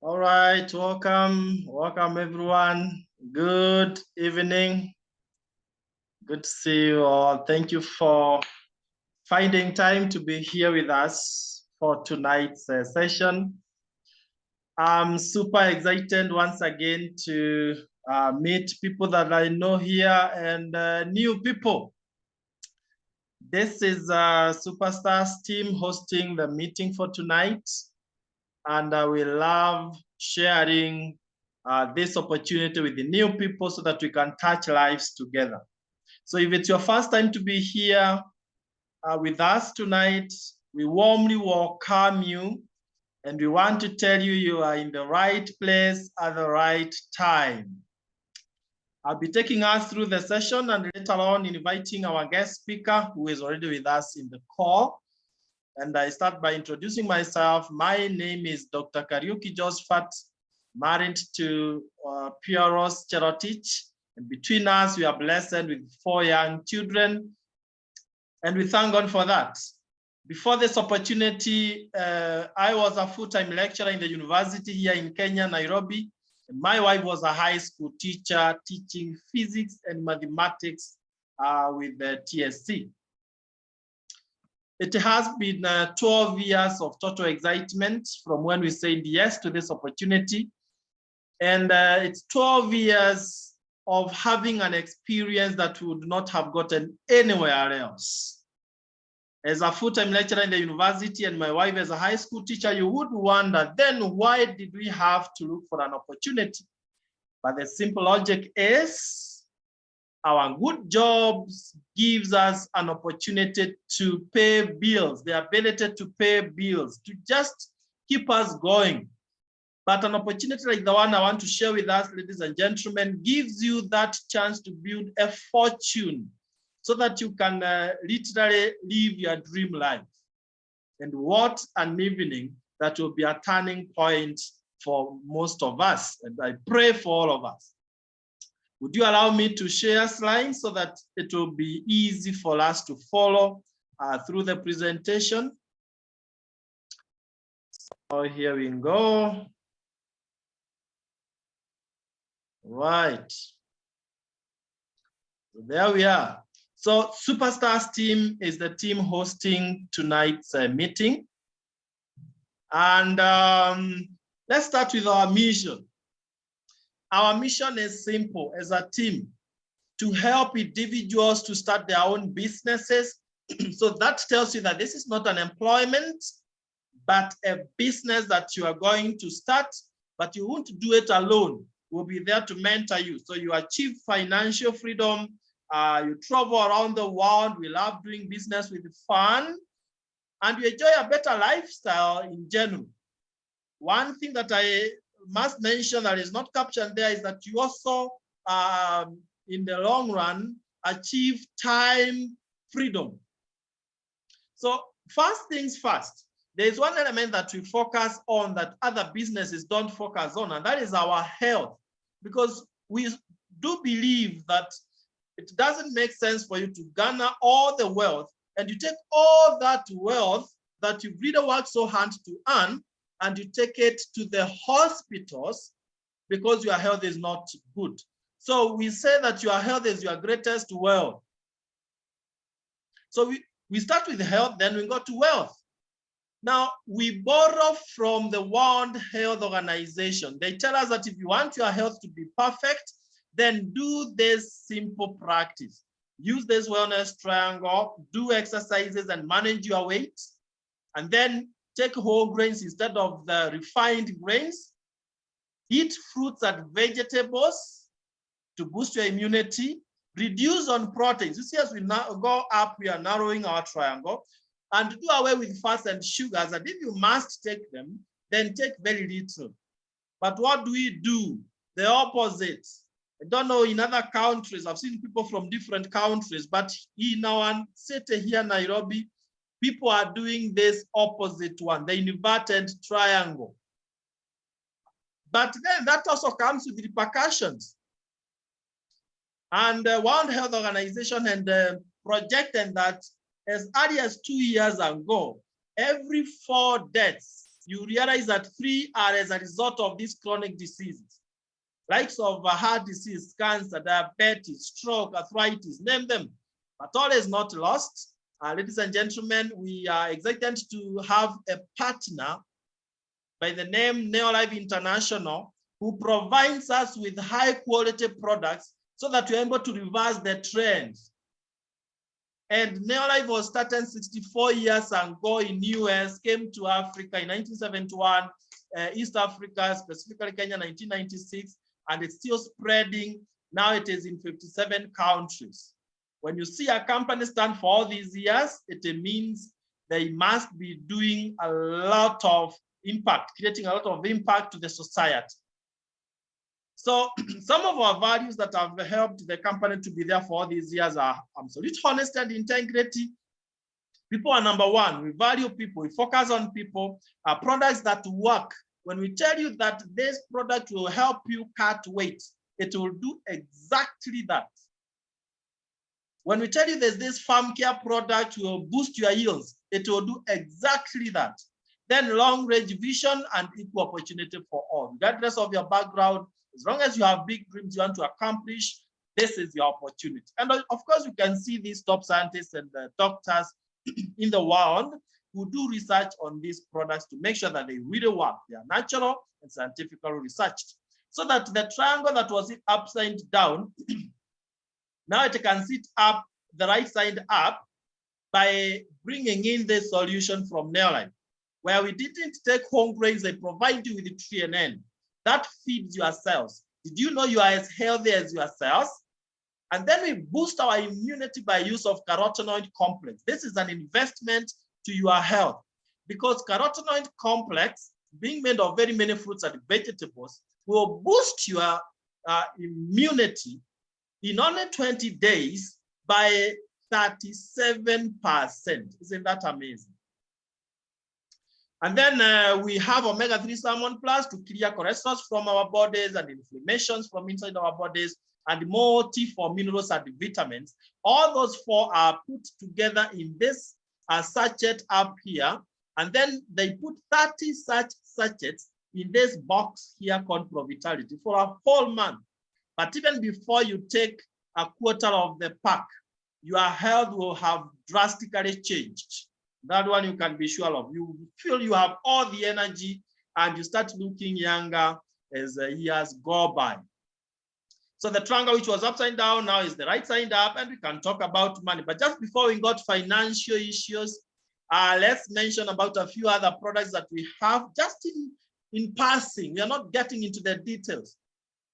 All right, welcome everyone. Good evening. Good to see you all. Thank you for finding time to be here with us for tonight's session. I'm super excited once again to meet people that I know here and new people. This is Superstars team hosting the meeting for tonight. And we love sharing this opportunity with the new people so that we can touch lives together. So if it's your first time to be here with us tonight, we warmly welcome you, and we want to tell you you are in the right place at the right time. I'll be taking us through the session and later on inviting our guest speaker who is already with us in the call. And I start by introducing myself. My name is Dr. Kariuki Josphat, married to Pieros Cherotich. And between us, we are blessed with 4 young children. And we thank God for that. Before this opportunity, I was a full-time lecturer in the university here in Kenya, Nairobi. And my wife was a high school teacher teaching physics and mathematics with the TSC. It has been 12 years of total excitement from when we said yes to this opportunity. And it's 12 years of having an experience that we would not have gotten anywhere else. As a full-time lecturer in the university and my wife as a high school teacher, you would wonder, then why did we have to look for an opportunity? But the simple logic is, our good jobs gives us an opportunity to pay bills, the ability to pay bills, to just keep us going. But an opportunity like the one I want to share with us, ladies and gentlemen, gives you that chance to build a fortune so that you can literally live your dream life. And what an evening that will be a turning point for most of us. And I pray for all of us. Would you allow me to share slides so that it will be easy for us to follow through the presentation? So here we go. Right. So there we are. So Superstars team is the team hosting tonight's meeting. And let's start with our mission. Our mission is simple as a team, to help individuals to start their own businesses. So that tells you that this is not an employment, but a business that you are going to start, but you won't do it alone. We'll be there to mentor you. So you achieve financial freedom, you travel around the world, we love doing business with fun, and you enjoy a better lifestyle in general. One thing that I must mention that is not captured there is that you also, in the long run, achieve time freedom. So first things first, there's one element that we focus on that other businesses don't focus on, and that is our health. Because we do believe that it doesn't make sense for you to garner all the wealth and you take all that wealth that you've really worked so hard to earn and you take it to the hospitals because your health is not good. So we say that your health is your greatest wealth. So we start with health, then we go to wealth. Now, we borrow from the World Health Organization. They tell us that if you want your health to be perfect, then do this simple practice. Use this wellness triangle, do exercises and manage your weight, and then take whole grains instead of the refined grains. Eat fruits and vegetables to boost your immunity. Reduce on proteins. You see, as we now go up, we are narrowing our triangle. And do away with fats and sugars. And if you must take them, then take very little. But what do we do? The opposite. I don't know, in other countries, I've seen people from different countries, but in our city here, Nairobi, people are doing this opposite one, the inverted triangle. But then that also comes with repercussions. And the World Health Organization and projected that as early as 2 years ago, every 4 deaths you realize that 3 are as a result of these chronic diseases, likes of heart disease, cancer, diabetes, stroke, arthritis, name them. But all is not lost. Ladies and gentlemen, we are excited to have a partner by the name Neolife International, who provides us with high quality products so that we're able to reverse the trends. And Neolife was started 64 years ago in US, came to Africa in 1971, East Africa, specifically Kenya, 1996, and it's still spreading. Now it is in 57 countries. When you see a company stand for all these years, it means they must be doing a lot of impact, creating a lot of impact to the society. So some of our values that have helped the company to be there for all these years are absolute honesty and integrity. People are number one. We value people. We focus on people. Products that work. When we tell you that this product will help you cut weight, it will do exactly that. When we tell you there's this farm care product will boost your yields, it will do exactly that. Then long-range vision and equal opportunity for all. Regardless of your background, as long as you have big dreams you want to accomplish, this is your opportunity. And of course, you can see these top scientists and doctors in the world who do research on these products to make sure that they really work. They are natural and scientifically researched. So that the triangle that was upside down, now it can sit up, the right side up, by bringing in the solution from Neolife, where we didn't take home grains, they provide you with the TNN. That feeds your cells. Did you know you are as healthy as your cells? And then we boost our immunity by use of carotenoid complex. This is an investment to your health because carotenoid complex, being made of very many fruits and vegetables, will boost your immunity in only 20 days by 37%. Isn't that amazing? And then we have omega-3 salmon plus to clear cholesterol from our bodies and inflammations from inside our bodies, and multi for minerals and vitamins. All those 4 are put together in this sachet up here, and then they put 30 such sachets in this box here called Pro Vitality for a whole month. But even before you take a quarter of the pack, your health will have drastically changed. That one you can be sure of. You feel you have all the energy and you start looking younger as the years go by. So the triangle which was upside down now is the right side up, and we can talk about money. But just before we got financial issues, let's mention about a few other products that we have just in passing. We are not getting into the details.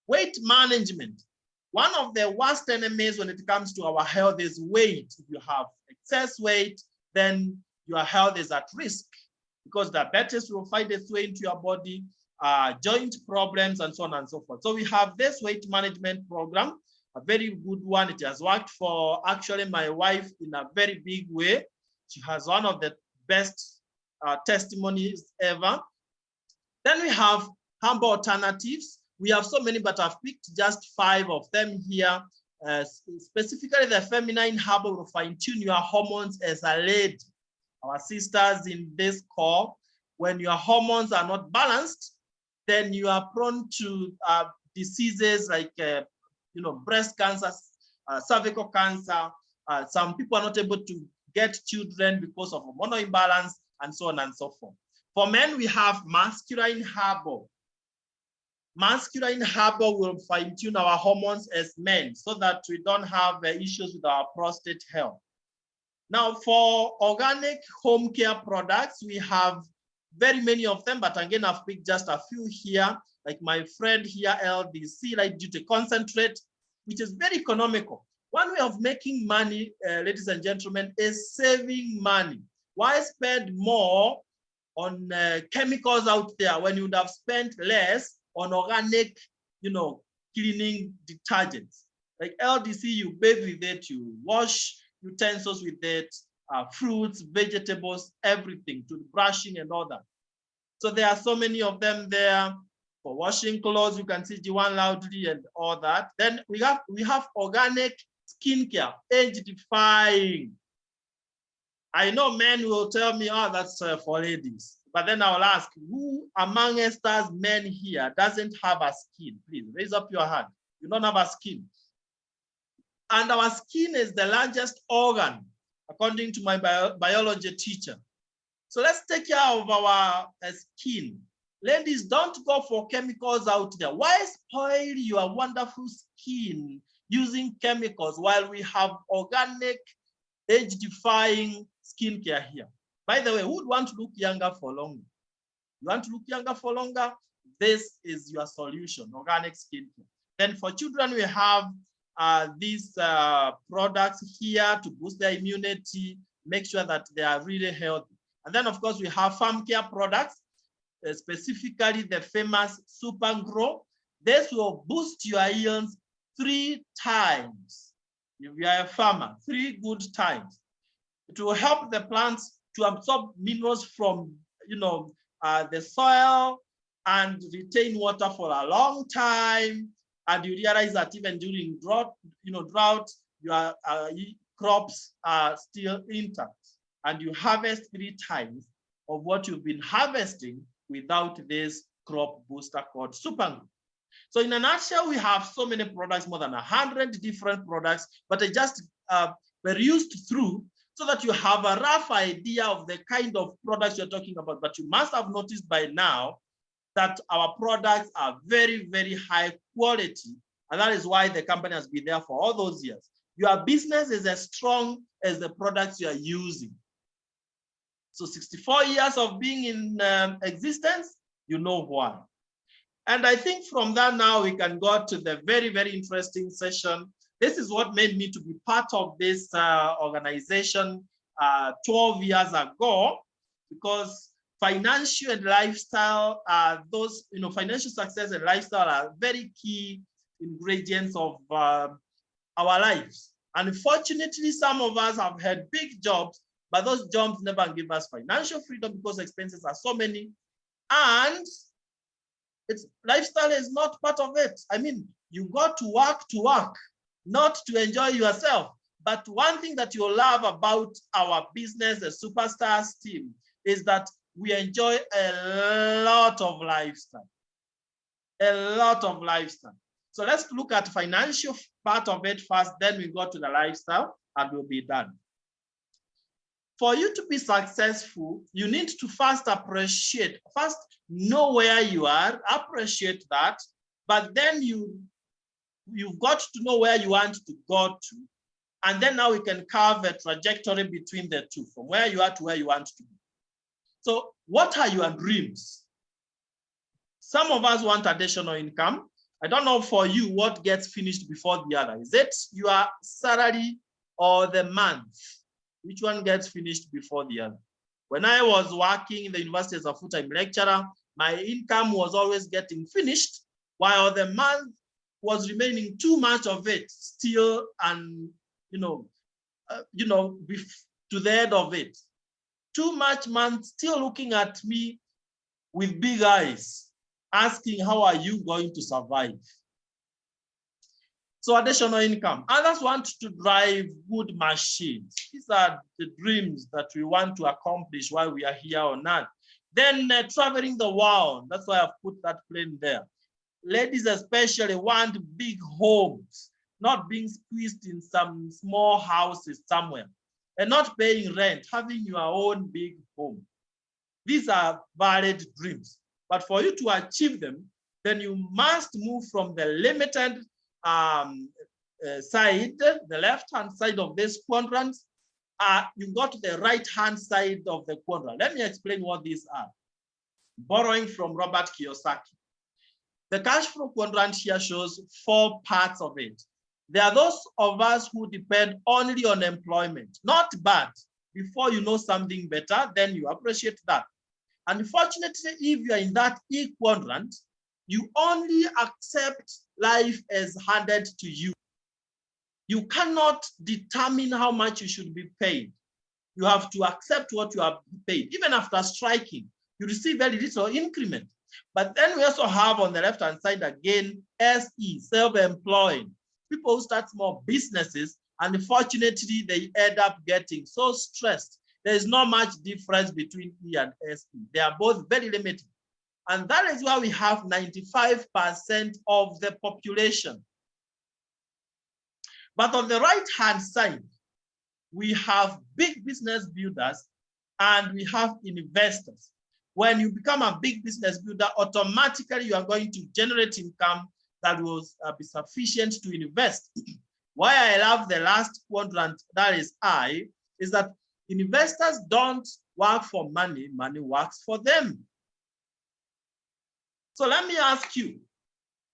Weight management. One of the worst enemies when it comes to our health is weight. If you have excess weight, then your health is at risk because diabetes will find its way into your body, joint problems, and so on and so forth. So we have this weight management program, a very good one. It has worked for actually my wife in a very big way. She has one of the best testimonies ever. Then we have herbal alternatives. We have so many, but I've picked just 5 of them here. Specifically, the feminine herbal will fine-tune your hormones as a lady. Our sisters in this core, when your hormones are not balanced, then you are prone to diseases like breast cancer, cervical cancer. Some people are not able to get children because of hormonal imbalance, and so on and so forth. For men, we have masculine herbal. Masculine herbal will fine-tune our hormones as men so that we don't have issues with our prostate health. Now, for organic home care products, we have very many of them, but again, I've picked just a few here, like my friend here, LDC, light duty concentrate, which is very economical. One way of making money, ladies and gentlemen, is saving money. Why spend more on chemicals out there when you would have spent less on organic, cleaning detergents? Like LDC, you bathe with it, you wash utensils with it, fruits, vegetables, everything, to brushing and all that. So there are so many of them there. For washing clothes, you can see G1 loudly and all that. Then we have organic skincare, age-defying. I know men will tell me, oh, that's for ladies. But then I'll ask, who among us men here doesn't have a skin? Please raise up your hand. You don't have a skin. And our skin is the largest organ, according to my biology teacher. So let's take care of our skin. Ladies, don't go for chemicals out there. Why spoil your wonderful skin using chemicals while we have organic, age-defying skincare here? By the way, who would want to look younger for longer? You want to look younger for longer? This is your solution, organic skincare. Then for children, we have these products here to boost their immunity, make sure that they are really healthy. And then, of course, we have farm care products, specifically the famous Super Grow. This will boost your yields 3 times. If you are a farmer, 3 good times. It will help the plants to absorb minerals from, the soil and retain water for a long time. And you realize that even during drought, your crops are still intact. And you harvest 3 times of what you've been harvesting without this crop booster called Super Grow. So in a nutshell, we have so many products, more than 100 different products, but I just perused through so that you have a rough idea of the kind of products you're talking about. But you must have noticed by now that our products are very, very high quality. And that is why the company has been there for all those years. Your business is as strong as the products you are using. So 64 years of being in existence, you know why. And I think from that now we can go to the very, very interesting session. This is what made me to be part of this organization 12 years ago, because financial and lifestyle are those, financial success and lifestyle are very key ingredients of our lives. Unfortunately, some of us have had big jobs, but those jobs never give us financial freedom because expenses are so many. And lifestyle is not part of it. I mean, you got to work, not to enjoy yourself. But one thing that you love about our business, the Superstars team, is that we enjoy a lot of lifestyle. A lot of lifestyle. So let's look at financial part of it first, then we go to the lifestyle and we'll be done. For you to be successful, you need to first know where you are, appreciate that, but then you've got to know where you want to go to. And then now we can carve a trajectory between the two, from where you are to where you want to be. So what are your dreams? Some of us want additional income. I don't know for you what gets finished before the other. Is it your salary or the month? Which one gets finished before the other? When I was working in the university as a full-time lecturer, my income was always getting finished, while the month was remaining too much of it still, and to the end of it. Too much month still looking at me with big eyes, asking, how are you going to survive? So additional income. Others want to drive good machines. These are the dreams that we want to accomplish while we are here on earth. Then traveling the world. That's why I've put that plane there. Ladies especially want big homes, not being squeezed in some small houses somewhere, and not paying rent, having your own big home. These are valid dreams. But for you to achieve then you must move from the limited side, the left-hand side of this quadrant. You go to the right-hand side of the quadrant. Let me explain what these are. Borrowing from Robert Kiyosaki. The cash flow quadrant here shows 4 parts of it. There are those of us who depend only on employment. Not bad. Before you know something better, then you appreciate that. Unfortunately, if you are in that E quadrant, you only accept life as handed to you. You cannot determine how much you should be paid. You have to accept what you are paid. Even after striking, you receive very little increment. But then we also have on the left-hand side again, SE, self-employed. People who start small businesses, and unfortunately, they end up getting so stressed There is not much difference between E and SE. They are both very limited. And that is why we have 95% of the population. But on the right-hand side, we have big business builders and we have investors. When you become a big business builder, automatically you are going to generate income that will be sufficient to invest. Why I love the last quadrant, that is I, is that investors don't work for money, money works for them. So let me ask you,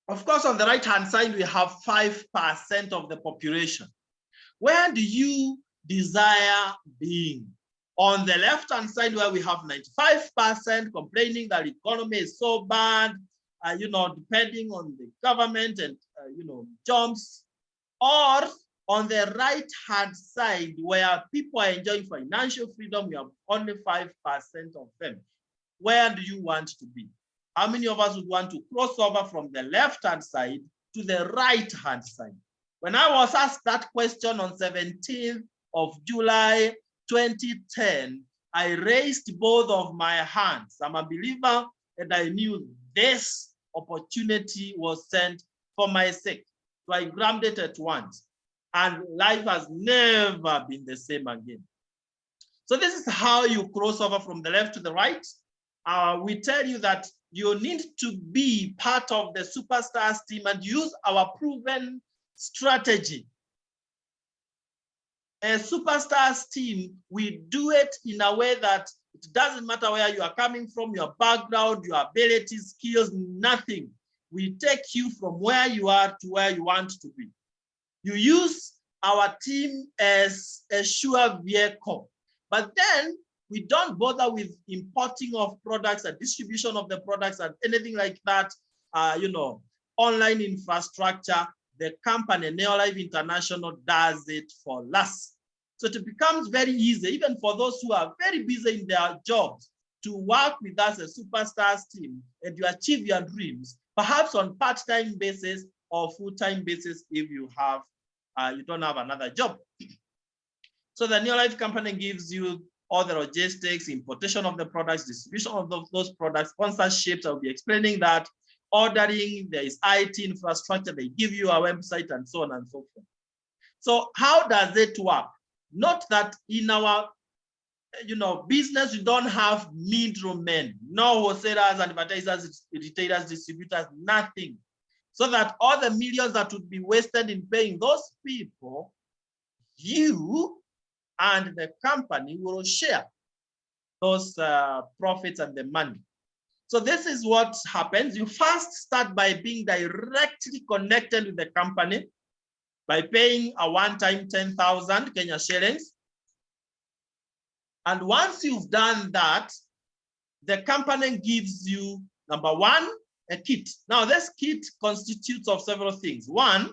of course, on the right-hand side, we have 5% of the population. Where do you desire being? On the left-hand side, where we have 95% complaining that the economy is so bad, depending on the government and, jobs, or on the right-hand side, where people are enjoying financial freedom, we have only 5% of them. Where do you want to be? How many of us would want to cross over from the left-hand side to the right-hand side? When I was asked that question on 17th of July, 2010, I raised both of my hands. I'm a believer and I knew this opportunity was sent for my sake. So I grabbed it at once. And life has never been the same again. So this is how you cross over from the left to the right. We tell you that you need to be part of the Superstars team and use our proven strategy. A Superstars team, we do it in a way that it doesn't matter where you are coming from, your background, your abilities, skills, nothing. We take you from where you are to where you want to be. You use our team as a sure vehicle, but then we don't bother with importing of products and distribution of the products and anything like that, online infrastructure. The company, Neolife International, does it for us. So it becomes very easy, even for those who are very busy in their jobs, to work with us as Superstars team and you achieve your dreams, perhaps on part-time basis or full-time basis if you have, you don't have another job. So the Neolife company gives you all the logistics, importation of the products, distribution of those products, sponsorships. I'll be explaining that. Ordering, there is IT infrastructure, they give you a website and so on and so forth. So how does it work? Not that in our business, we don't have middlemen, no wholesalers, advertisers, retailers, distributors, nothing. So that all the millions that would be wasted in paying those people, you and the company will share those profits and the money. So this is what happens. You first start by being directly connected with the company by paying a one-time 10,000 Kenya shillings. And once you've done that, the company gives you, number one, a kit. Now this kit constitutes of several things. One,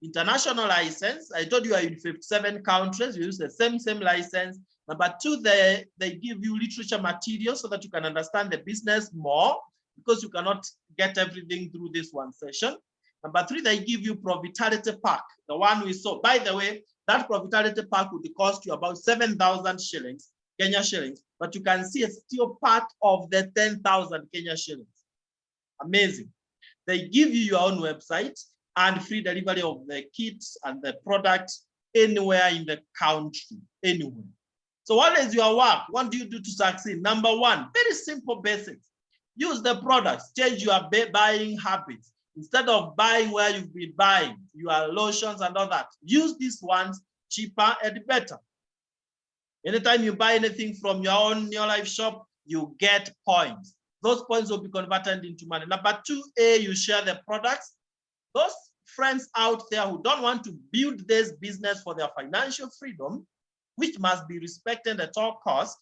international license. I told you are in 57 countries, you use the same license. Number two, they give you literature material so that you can understand the business more, because you cannot get everything through this one session. Number three, they give you Profitality Pack, the one we saw. By the way, that Profitality Pack would cost you about 7,000 shillings, Kenya shillings, but you can see it's still part of the 10,000 Kenya shillings. Amazing. They give you your own website and free delivery of the kits and the products anywhere in the country, anywhere. So what is your work? What do you do to succeed? Number one, very simple basics. Use the products, change your buying habits. Instead of buying where you've been buying, your lotions and all that, use these ones, cheaper and better. Anytime you buy anything from your own Neolife shop, you get points. Those points will be converted into money. Number two, you share the products. Those friends out there who don't want to build this business for their financial freedom, which must be respected at all costs,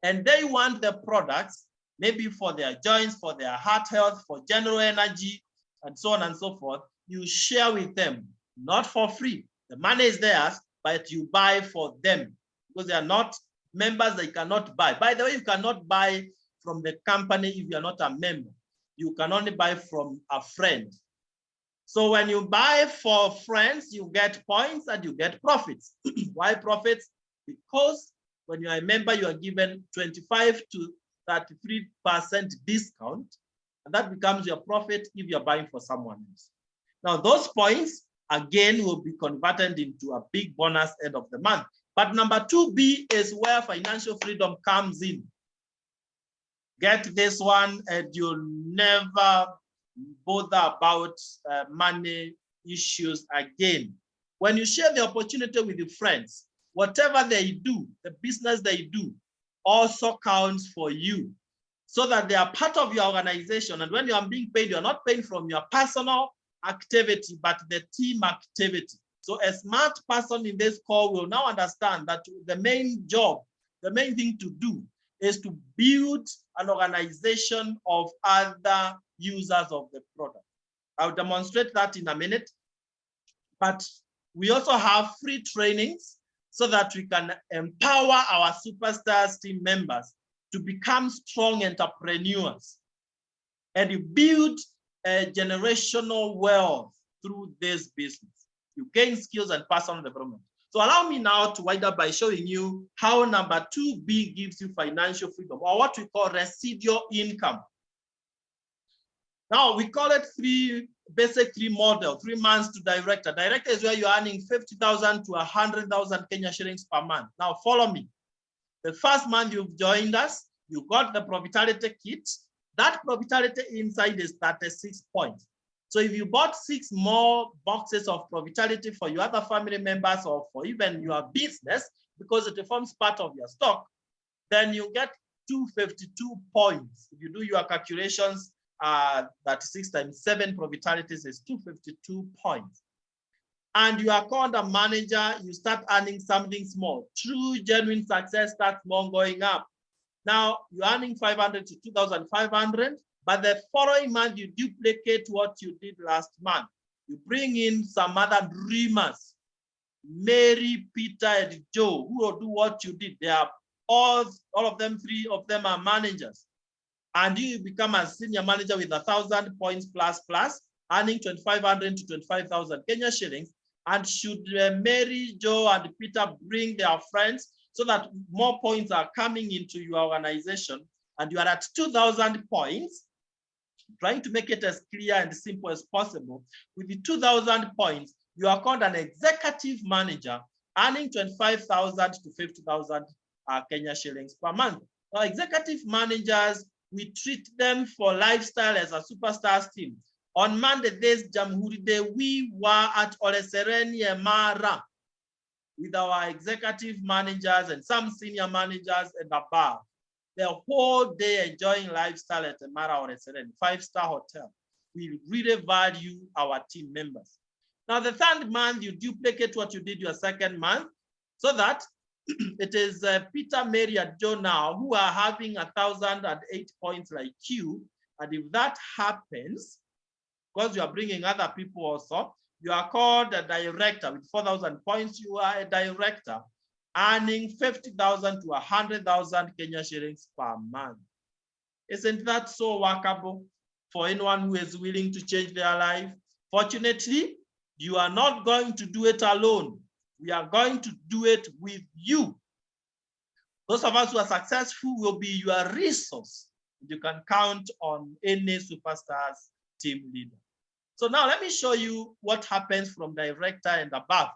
and they want the products, maybe for their joints, for their heart health, for general energy, and so on and so forth, you share with them, not for free. The money is theirs, but you buy for them because they are not members, they cannot buy. By the way, you cannot buy from the company if you're not a member. You can only buy from a friend. So when you buy for friends, you get points and you get profits. Why profits? Because When you are a member, you are given 25 to 33% discount, and that becomes your profit if you're buying for someone else. Now, those points, again, will be converted into a big bonus end of the month. But number 2B is where financial freedom comes in. Get this one, and you'll never bother about money issues again. When you share the opportunity with your friends, whatever they do, the business they do, also counts for you, so that they are part of your organization. And when you are being paid, you're not paying from your personal activity, but the team activity. So a smart person in this call will now understand that the main job, the main thing to do is to build an organization of other users of the product. I'll demonstrate that in a minute. But we also have free trainings so that we can empower our Superstars team members to become strong entrepreneurs and build a generational wealth through this business. You gain skills and personal development. So allow me now to wind up by showing you how number 2B gives you financial freedom, or what we call residual income. Now we call it basic three model, 3 months to director. Director is where you're earning 50,000 to 100,000 Kenya shillings per month. Now follow me. The first month you've joined us, you got the Profitality kit. That Profitality inside is 36 points. So if you bought 6 more boxes of Profitality for your other family members or for even your business, because it forms part of your stock, then you get 252 points. If you do your calculations, 36 times 7 Profitalities is 252 points. And you are called a manager, you start earning something small. True, genuine success starts more going up. Now you're earning 500 to 2,500, but the following month you duplicate what you did last month. You bring in some other dreamers, Mary, Peter, and Joe, who will do what you did. They are all of them, 3 of them are managers. And you become a senior manager with 1,000 points plus, earning 2,500 to 25,000 Kenya shillings. And should Mary, Joe, and Peter bring their friends so that more points are coming into your organization, and you are at 2,000 points, trying to make it as clear and simple as possible. With the 2,000 points, you are called an executive manager, earning 25,000 to 50,000 Kenya shillings per month. Now, executive managers, we treat them for lifestyle as a Superstars team. On Monday, this Jamhuri Day, we were at Ole Sereni Mara with our executive managers and some senior managers and above. The whole day enjoying lifestyle at Mara Ole Sereni, 5-star hotel. We really value our team members. Now, the third month, you duplicate what you did your second month, so that it is Peter, Mary, and Joe now who are having 1,008 points like you. And if that happens, because you are bringing other people also, you are called a director. With 4,000 points, you are a director, earning 50,000 to 100,000 Kenya shillings per month. Isn't that so workable for anyone who is willing to change their life? Fortunately, you are not going to do it alone. We are going to do it with you. Those of us who are successful will be your resource. You can count on any Superstars team leader. So now let me show you what happens from director and above.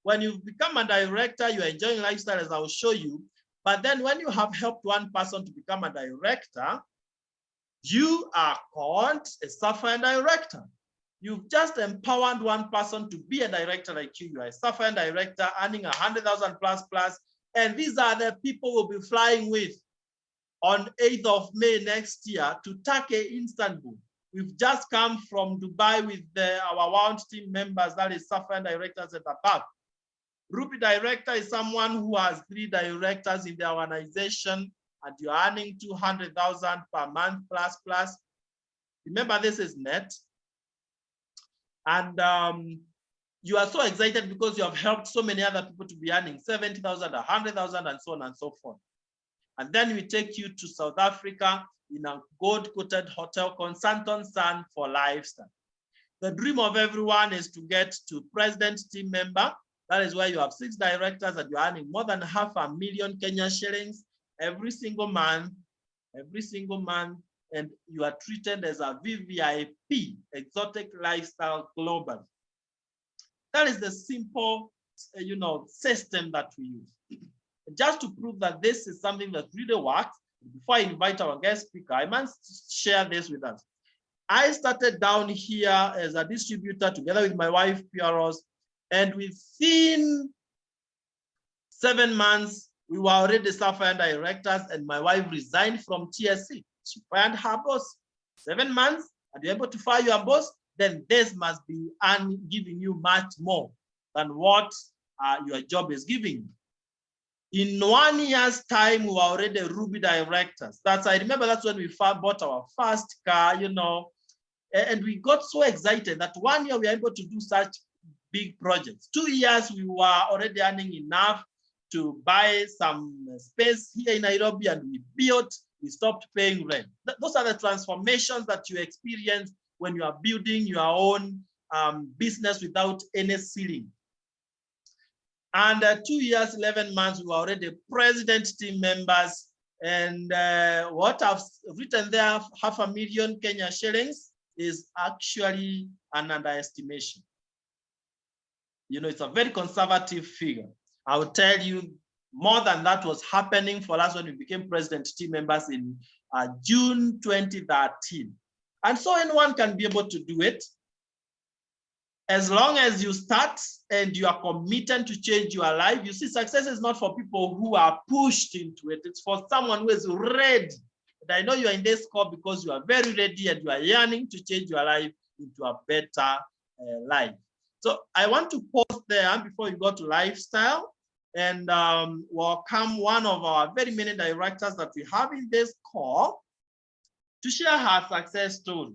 When you become a director, you're enjoying lifestyle, as I will show you. But then when you have helped one person to become a director, you are called a software director. You've just empowered one person to be a director like you. You are a software director earning 100,000 plus. And these are the people we'll be flying with on 8th of May next year to Turkey, Istanbul. We've just come from Dubai with our Wound team members, that is software directors at the back. Ruby director is someone who has 3 directors in the organization, and you're earning 200,000 per month plus. Remember, this is net. And you are so excited because you have helped so many other people to be earning 70,000, 100,000, and so on and so forth. And then we take you to South Africa in a gold-coated hotel called Santon Sun for lifestyle. The dream of everyone is to get to president team member. That is why you have 6 directors and you're earning more than 500,000 Kenyan shillings every single month, and you are treated as a VVIP, exotic lifestyle global. That is the simple, system that we use. Just to prove that this is something that really works, before I invite our guest speaker, I must share this with us. I started down here as a distributor together with my wife, Piaros, and within 7 months, we were already Sapphire directors, and my wife resigned from TSC. She fired her boss. 7 months, and you're able to fire your boss, then this must be giving you much more than what your job is giving you. In 1 year's time, we were already Ruby directors. I remember that's when we bought our first car, and we got so excited that 1 year we were able to do such big projects. 2 years, we were already earning enough to buy some space here in Nairobi, and we stopped paying rent. Those are the transformations that you experience when you are building your own business without any ceiling. And 2 years, 11 months, we were already president team members. And what I've written there, 500,000 Kenya shillings, is actually an underestimation. It's a very conservative figure. I will tell you more than that was happening for us when we became president team members in June 2013. And so anyone can be able to do it as long as you start and you are committed to change your life. You see, success is not for people who are pushed into it. It's for someone who is ready. And I know you are in this call because you are very ready and you are yearning to change your life into a better life. So I want to pause there before you go to lifestyle and welcome one of our very many directors that we have in this call to share her success story.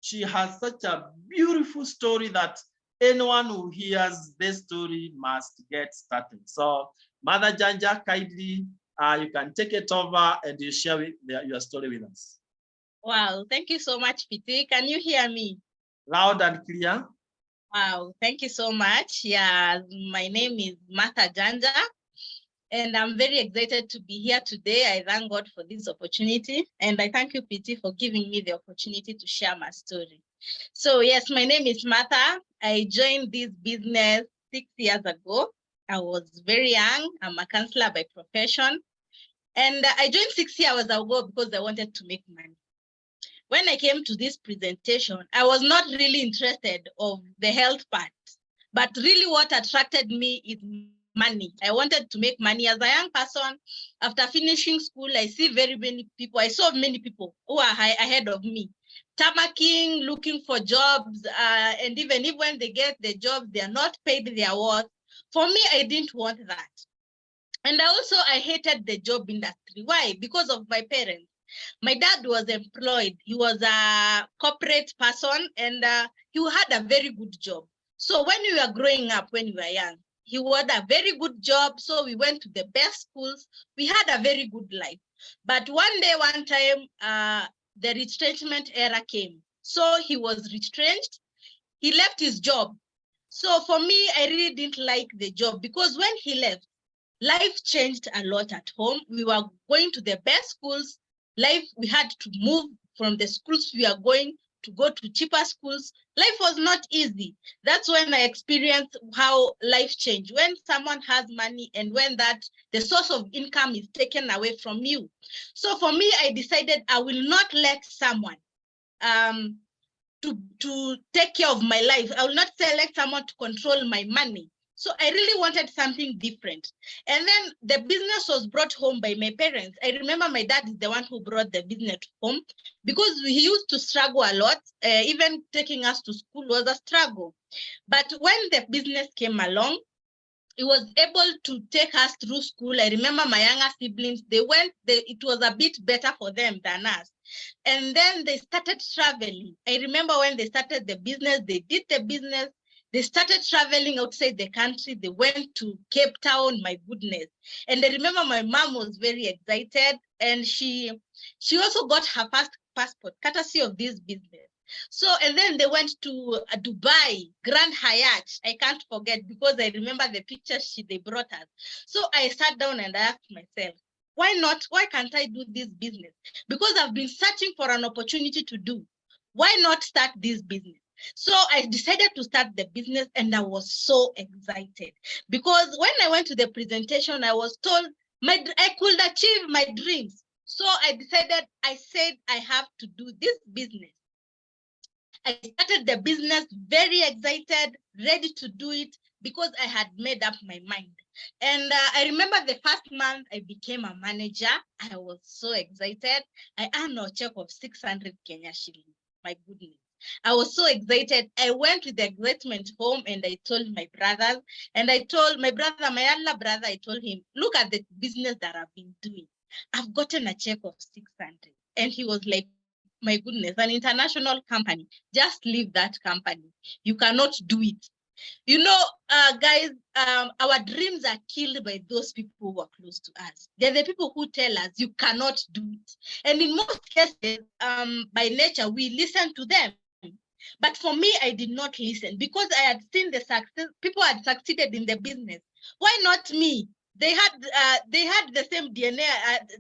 She has such a beautiful story that anyone who hears this story must get started. So Mother Njanja, kindly, you can take it over and you share your story with us. Wow, thank you so much, Piti. Can you hear me? Loud and clear. Wow, thank you so much. Yeah, my name is Njanja, and I'm very excited to be here today. I thank God for this opportunity, and I thank you, Piti, for giving me the opportunity to share my story. So yes, my name is Martha. I joined this business 6 years ago. I was very young. I'm a counselor by profession, and I joined 6 years ago because I wanted to make money. When I came to this presentation, I was not really interested of the health part, but really what attracted me is money. I wanted to make money as a young person. After finishing school, I see very many people. I saw many people who are ahead of me, tamarking, looking for jobs, and even if when they get the job, they are not paid their worth. For me, I didn't want that. And I hated the job industry. Why? Because of my parents. My dad was employed. He was a corporate person, and he had a very good job. So when we were growing up, when we were young, he had a very good job. So we went to the best schools. We had a very good life. But one time, the retrenchment era came. So he was retrenched. He left his job. So for me, I really didn't like the job because when he left, life changed a lot at home. We were going to the best schools. We had to move from the schools we are going to go to cheaper schools. Life was not easy. That's when I experienced how life changed. When someone has money and when the source of income is taken away from you. So for me, I decided I will not let someone to take care of my life. I will not select someone to control my money. So I really wanted something different. And then the business was brought home by my parents. I remember my dad is the one who brought the business home because he used to struggle a lot. Even taking us to school was a struggle. But when the business came along, he was able to take us through school. I remember my younger siblings, it was a bit better for them than us. And then they started traveling. I remember when they started the business, they did the business. They started traveling outside the country. They went to Cape Town, my goodness. And I remember my mom was very excited. And she also got her first passport, courtesy of this business. So, and then they went to Dubai, Grand Hyatt. I can't forget because I remember the pictures they brought us. So I sat down and I asked myself, why not? Why can't I do this business? Because I've been searching for an opportunity to do. Why not start this business? So I decided to start the business, and I was so excited because when I went to the presentation, I was told I could achieve my dreams. So I decided, I said, I have to do this business. I started the business very excited, ready to do it because I had made up my mind. And I remember the first month I became a manager. I was so excited. I earned a check of 600 Kenya shillings. My goodness. I was so excited. I went with the excitement home and I told my brothers, and I told my brother, my elder brother, I told him, look at the business that I've been doing. I've gotten a check of 600. And he was like, my goodness, an international company, just leave that company. You cannot do it. You know, guys, our dreams are killed by those people who are close to us. They're the people who tell us you cannot do it. And in most cases, by nature, we listen to them. But for me, I did not listen because I had seen the success. People had succeeded in the business. Why not me? They had the same DNA,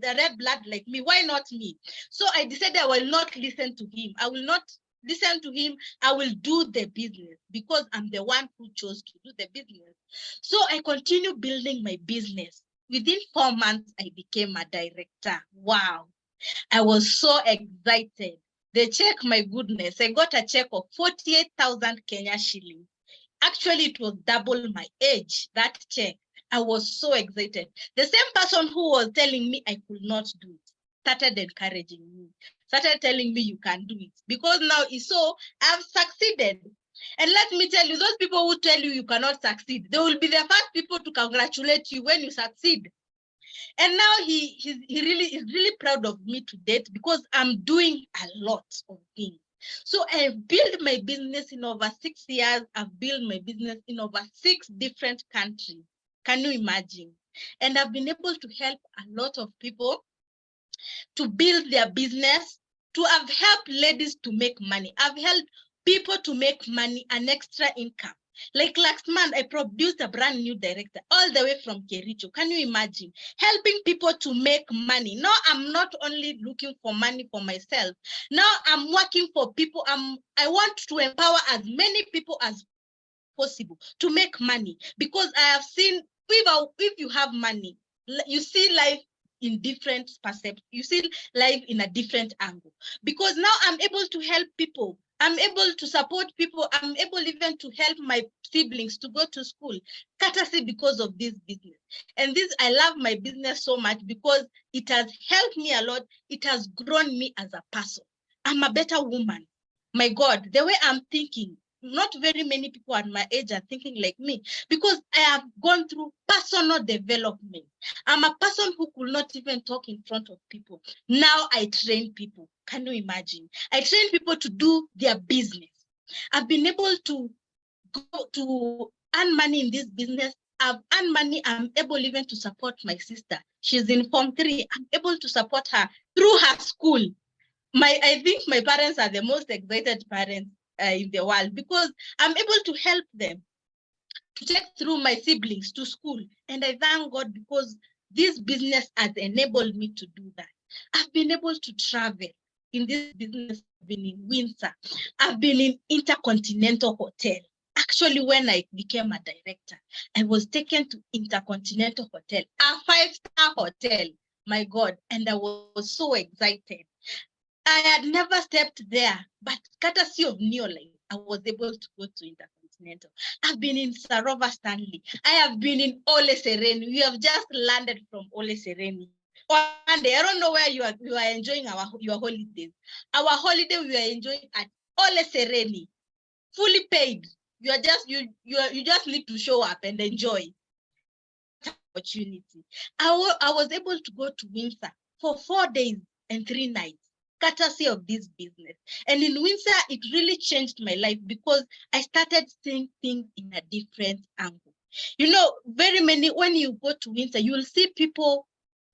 the red blood like me. Why not me? So I decided I will not listen to him. I will not listen to him. I will do the business because I'm the one who chose to do the business. So I continue building my business. Within 4 months, I became a director. Wow. I was so excited. The check, my goodness, I got a check of 48,000 Kenya shillings. Actually, it was double my age, that check. I was so excited. The same person who was telling me I could not do it started encouraging me, started telling me you can do it. Because now it's so, I've succeeded. And let me tell you, those people who tell you cannot succeed, they will be the first people to congratulate you when you succeed. And now he really is really proud of me to date because I'm doing a lot of things. So I've built my business in over 6 years. I've built my business in over 6 different countries. Can you imagine? And I've been able to help a lot of people to build their business, to have helped ladies to make money. I've helped people to make money, an extra income. Like last month, I produced a brand new director all the way from Kericho. Can you imagine? Helping people to make money. Now, I'm not only looking for money for myself. Now, I'm working for people. I want to empower as many people as possible to make money because I have seen if you have money, you see life in different perspectives. You see life in a different angle because now I'm able to help people. I'm able to support people. I'm able even to help my siblings to go to school, courtesy because of this business. And this, I love my business so much because it has helped me a lot. It has grown me as a person. I'm a better woman. My God, the way I'm thinking, not very many people at my age are thinking like me because I have gone through personal development. I'm a person who could not even talk in front of people. Now I train people. Can you imagine? I train people to do their business. I've been able to go to earn money in this business. I've earned money. I'm able even to support my sister. She's in Form 3. I'm able to support her through her school. I think my parents are the most excited parents in the world because I'm able to help them to take through my siblings to school. And I thank God because this business has enabled me to do that. I've been able to travel in this business. I've been in Windsor. I've been in Intercontinental Hotel. Actually, when I became a director, I was taken to Intercontinental Hotel, a 5-star hotel. My God, and I was so excited. I had never stepped there, but courtesy of Neolife, I was able to go to Intercontinental. I've been in Sarova Stanley. I have been in Ole Sereni. We have just landed from Ole Sereni. One day, I don't know where you are enjoying your holidays. Our holiday we are enjoying at Ole Sereni, fully paid. You just need to show up and enjoy. Opportunity. I was able to go to Windsor for 4 days and 3 nights, courtesy of this business. And in Windsor, it really changed my life because I started seeing things in a different angle. You know, when you go to Windsor, you will see people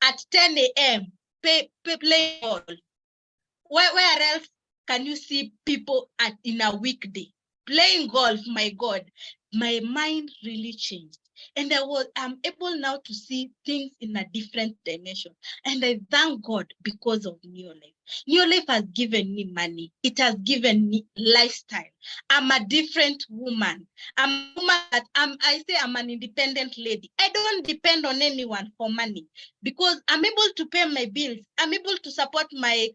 at 10 a.m. play ball. Where else can you see people in a weekday playing golf? My God, my mind really changed. And I'm able now to see things in a different dimension. And I thank God because of Neolife. Neolife has given me money. It has given me lifestyle. I'm a different woman. I'm a woman that I say I'm an independent lady. I don't depend on anyone for money because I'm able to pay my bills. I'm able to support my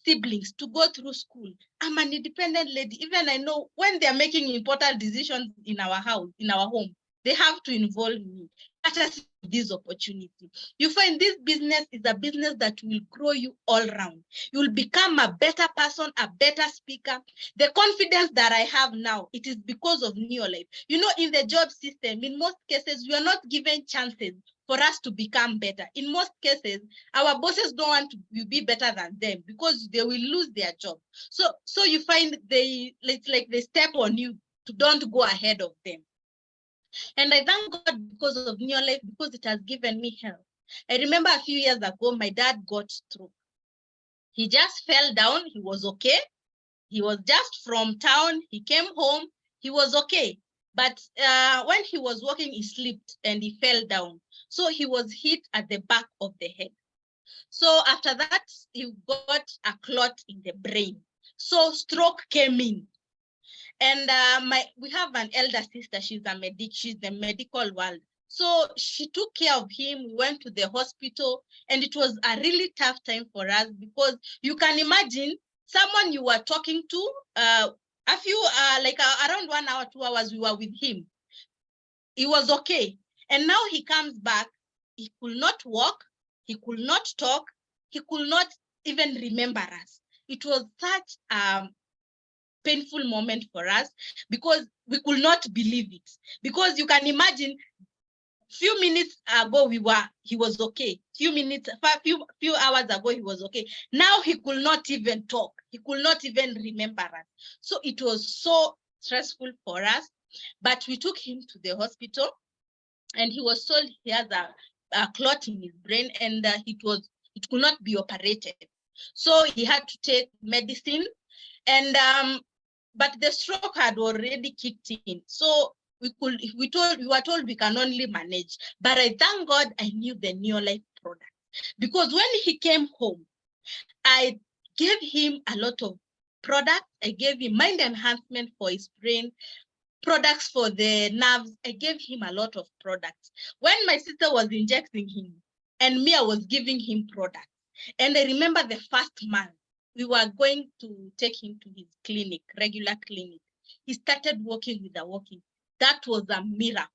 siblings to go through school. I'm an independent lady. Even I know when they're making important decisions in our house, in our home, they have to involve me. Let us see this opportunity. You find this business is a business that will grow you all around. You will become a better person, a better speaker. The confidence that I have now, it is because of Neolife. You know, in the job system, in most cases, we are not given chances for us to become better. In most cases, our bosses don't want to be better than them because they will lose their job. So you find it's like they step on you to don't go ahead of them. And I thank God because of Neolife, because it has given me health. I remember a few years ago, my dad got stroke. He just fell down. He was okay. He was just from town. He came home. He was okay. But when he was walking, he slipped and he fell down. So he was hit at the back of the head. So after that, he got a clot in the brain. So stroke came in. And we have an elder sister. She's the medical world. So she took care of him. We went to the hospital, and it was a really tough time for us because you can imagine someone you were talking to, around 1 hour, 2 hours, we were with him. He was okay. And now he comes back. He could not walk. He could not talk. He could not even remember us. It was such a painful moment for us because we could not believe it. Because you can imagine, few minutes ago he was okay. Few hours ago he was okay. Now he could not even talk. He could not even remember us. So it was so stressful for us. But we took him to the hospital, and he was told he has a clot in his brain, and it could not be operated. So he had to take medicine, and but the stroke had already kicked in. So we were told we can only manage. But I thank God I knew the Neolife product, because when he came home, I gave him a lot of products. I gave him mind enhancement for his brain, products for the nerves. I gave him a lot of products. When my sister was injecting him, and me, I was giving him products. And I remember the first month, we were going to take him to his clinic, regular clinic. He started walking with a walking. That was a miracle,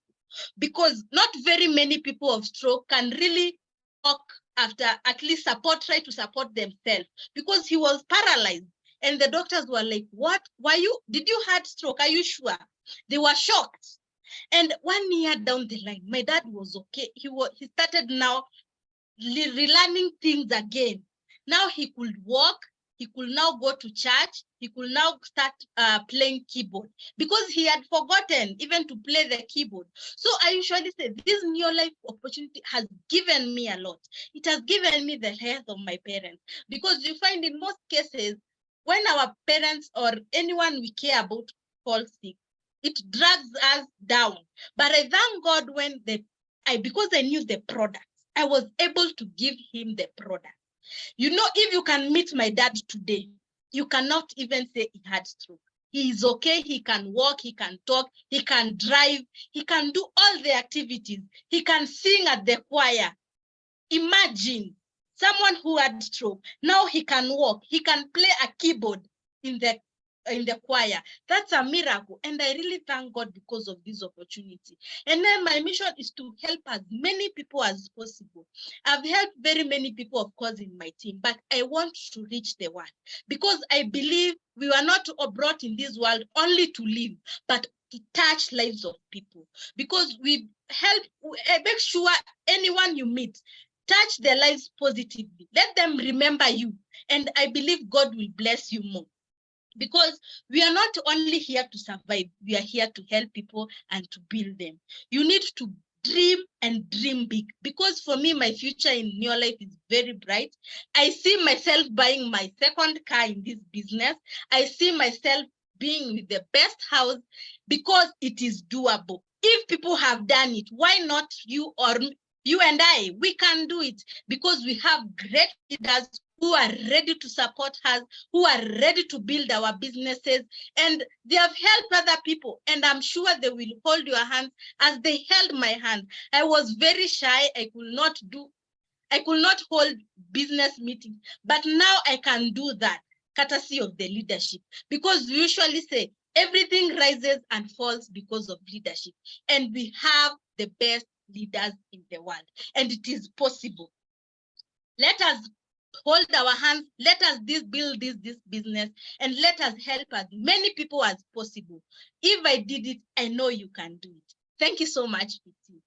because not very many people of stroke can really walk after at least try to support themselves, because he was paralyzed. And the doctors were like, what? Did you have stroke? Are you sure? They were shocked. And 1 year down the line, my dad was okay. He started now relearning things again. Now he could walk. He could now go to church. He could now start playing keyboard, because he had forgotten even to play the keyboard. So I usually say this Neolife opportunity has given me a lot. It has given me the health of my parents, because you find in most cases, when our parents or anyone we care about falls sick, it drags us down. But I thank God because I knew the product, I was able to give him the product. You know, if you can meet my dad today, you cannot even say he had stroke. He is okay. He can walk. He can talk. He can drive. He can do all the activities. He can sing at the choir. Imagine someone who had stroke. Now he can walk. He can play a keyboard in the choir. That's a miracle. And I really thank God because of this opportunity. And then my mission is to help as many people as possible. I've helped very many people, of course, in my team, but I want to reach the world, because I believe we were not brought in this world only to live, but to touch lives of people, because we make sure anyone you meet, touch their lives positively. Let them remember you. And I believe God will bless you more, because we are not only here to survive, we are here to help people and to build them. You need to dream and dream big, because for me, my future in your life is very bright. I see myself buying my second car in this business. I see myself being with the best house, because it is doable. If people have done it, why not you or you and I? We can do it, because we have great leaders who are ready to support us, who are ready to build our businesses, and they have helped other people. And I'm sure they will hold your hand as they held my hand. I was very shy. I could not hold business meetings, but now I can do that, courtesy of the leadership. Because we usually say everything rises and falls because of leadership. And we have the best leaders in the world, and it is possible. Let us hold our hands, let us build this business, and let us help as many people as possible. If I did it, I know you can do it. Thank you so much, PT.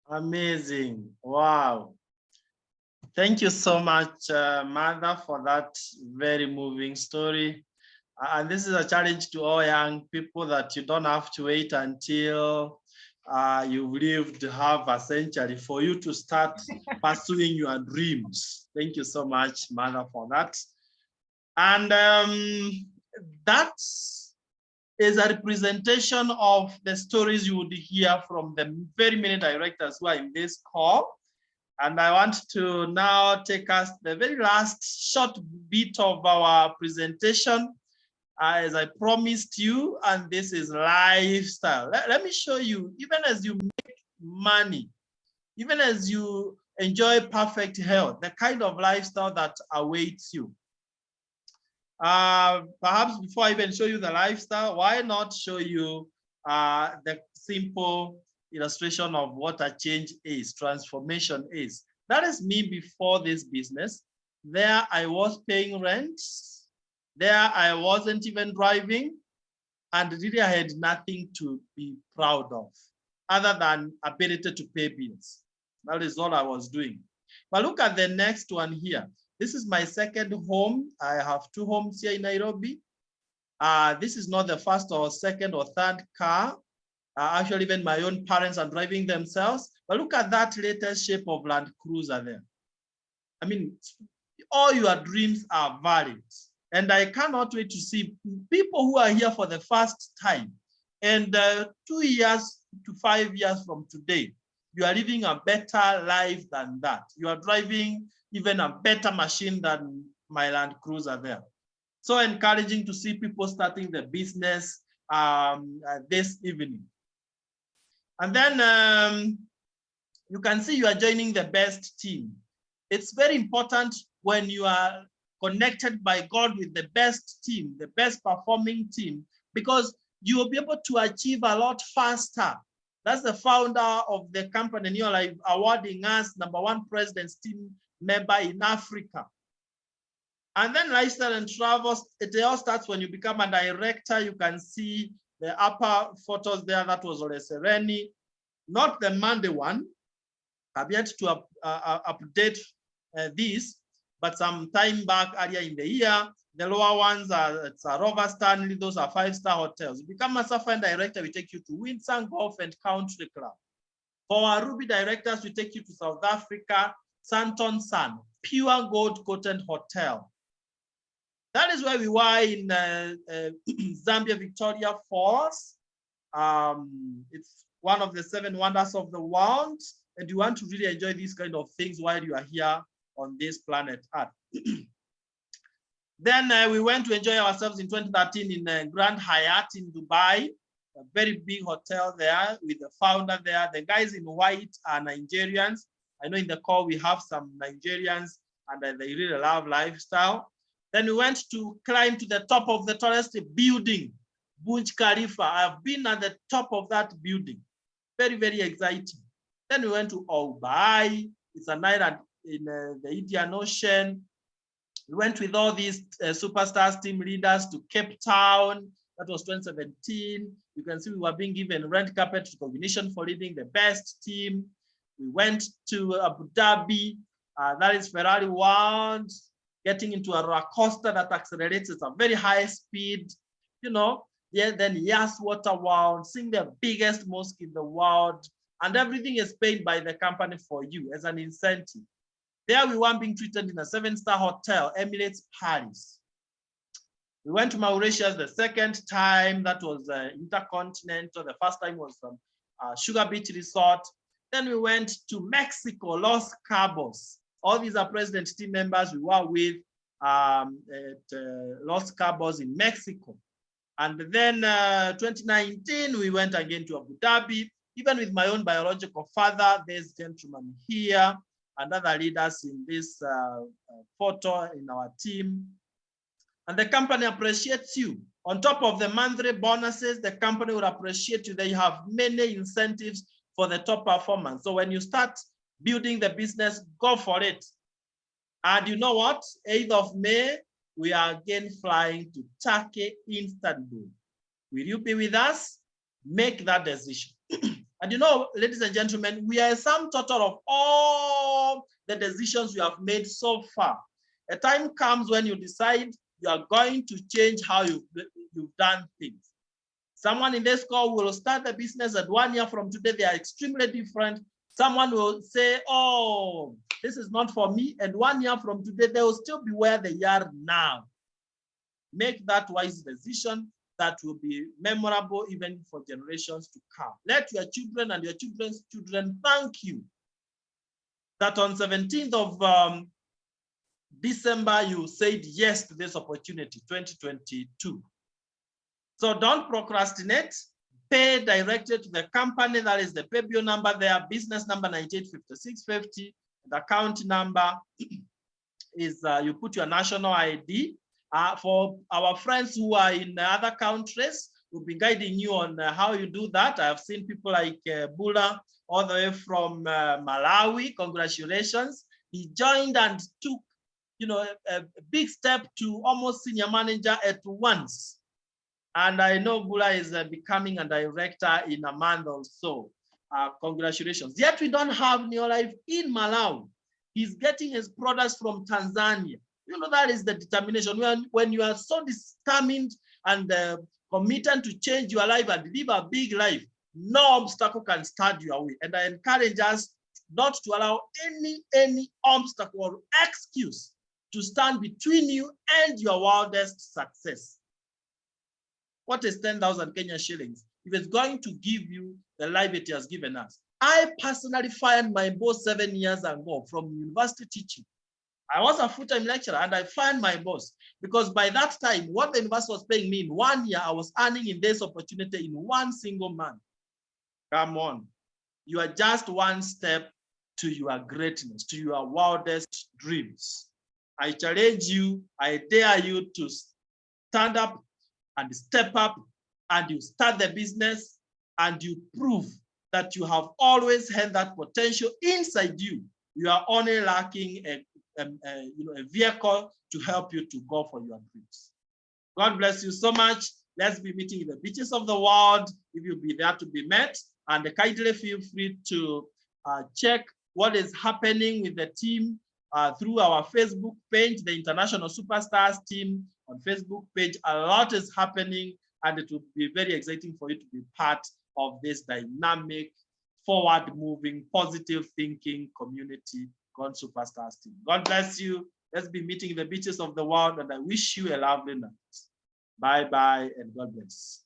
Amazing. Wow. Thank you so much, Mother, for that very moving story. And this is a challenge to all young people, that you don't have to wait until you've lived half a century for you to start pursuing your dreams. Thank you so much, Mother, for that. And that is a representation of the stories you would hear from the very many directors who are in this call. And I want to now take us the very last short bit of our presentation, as I promised you, and this is lifestyle. Let me show you, even as you make money, even as you enjoy perfect health, the kind of lifestyle that awaits you. Perhaps before I even show you the lifestyle, why not show you the simple illustration of what a change is, transformation is. That is me before this business. There I was paying rent. There I wasn't even driving, and really I had nothing to be proud of other than ability to pay bills. That is all I was doing. But look at the next one here. This is my second home. I have two homes here in Nairobi. This is not the first or second or third car. Actually, even my own parents are driving themselves. But look at that latest shape of Land Cruiser there. I mean, all your dreams are valid. And I cannot wait to see people who are here for the first time. And 2 years to 5 years from today, you are living a better life than that. You are driving even a better machine than my Land Cruiser there. So encouraging to see people starting the business this evening. And then you can see you are joining the best team. It's very important when you are connected by God with the best team, the best performing team, because you will be able to achieve a lot faster. That's the founder of the company, New Life, awarding us #1 President's Team member in Africa. And then lifestyle and travels, it all starts when you become a director. You can see the upper photos there. That was Ole Sereni, not the Monday one. I've yet to update this, but some time back earlier in the year, the lower ones are Rover Stanley. Those are 5-star hotels. You become a Sapphire director, we take you to Windsor Golf and Country Club. For our Ruby directors, we take you to South Africa, Santon Sun, pure gold-coated hotel. That is where we were in Zambia, Victoria Falls. It's one of the 7 wonders of the world, and you want to really enjoy these kind of things while you are here on this planet Earth. Then we went to enjoy ourselves in 2013 in Grand Hyatt in Dubai, a very big hotel there with the founder there. The guys in white are Nigerians. I know in the call we have some Nigerians, and they really love lifestyle. Then we went to climb to the top of the tallest building, Burj Khalifa. I've been at the top of that building. Very, very exciting. Then we went to Dubai. It's an island in the Indian Ocean. We went with all these superstars, team leaders to Cape Town. That was 2017. You can see we were being given red carpet recognition for leading the best team. We went to Abu Dhabi. That is Ferrari World. Getting into a roller coaster that accelerates at a very high speed, you know. Yeah, then Yas Water World, seeing the biggest mosque in the world, and everything is paid by the company for you as an incentive. There we were being treated in a 7-star hotel, Emirates Paris. We went to Mauritius the second time. That was Intercontinental. The first time was Sugar Beach Resort. Then we went to Mexico, Los Cabos. All these are President team members we were with at Los Cabos in Mexico. And then 2019, we went again to Abu Dhabi, even with my own biological father. There's gentleman here and other leaders in this photo in our team. And the company appreciates you. On top of the monthly bonuses, the company will appreciate you. They have many incentives for the top performance. So when you start building the business, go for it. And you know what? 8th of May, we are again flying to Turkey, Istanbul. Will you be with us? Make that decision. And you know, ladies and gentlemen, we are a sum total of all the decisions we have made so far. A time comes when you decide you are going to change how you've done things. Someone in this call will start the business at 1 year from today. They are extremely different. Someone will say, oh, this is not for me. And 1 year from today, they will still be where they are now. Make that wise decision that will be memorable even for generations to come. Let your children and your children's children thank you that on 17th of December, you said yes to this opportunity, 2022. So don't procrastinate. Pay directly to the company. That is the pay bill number there, business number 985650. The account number is you put your national ID. For our friends who are in other countries, we'll be guiding you on how you do that. I have seen people like Bula all the way from Malawi. Congratulations. He joined and took, you know, a big step to almost senior manager at once. And I know Bula is becoming a director in a month or so. Congratulations. Yet we don't have Neolife in Malawi. He's getting his products from Tanzania. You know, that is the determination. When you are so determined and committed to change your life and live a big life, no obstacle can stand your way. And I encourage us not to allow any obstacle or excuse to stand between you and your wildest success. What is 10,000 Kenya shillings if it's going to give you the life it has given us? I personally fired my boss 7 years ago from university teaching. I was a full-time lecturer and I fired my boss because by that time, what the university was paying me in 1 year, I was earning in this opportunity in 1 single month. Come on. You are just one step to your greatness, to your wildest dreams. I challenge you, I dare you to stand up and step up, and you start the business, and you prove that you have always had that potential inside you. You are only lacking a vehicle to help you to go for your dreams. God bless you so much. Let's be meeting in the beaches of the world. If you'll be there to be met, and kindly feel free to check what is happening with the team through our Facebook page, the International Superstars team on Facebook page. A lot is happening, and it will be very exciting for you to be part of this dynamic, forward-moving, positive thinking community called Superstars team. God bless you. Let's be meeting in the beaches of the world, and I wish you a lovely night. Bye-bye, and God bless.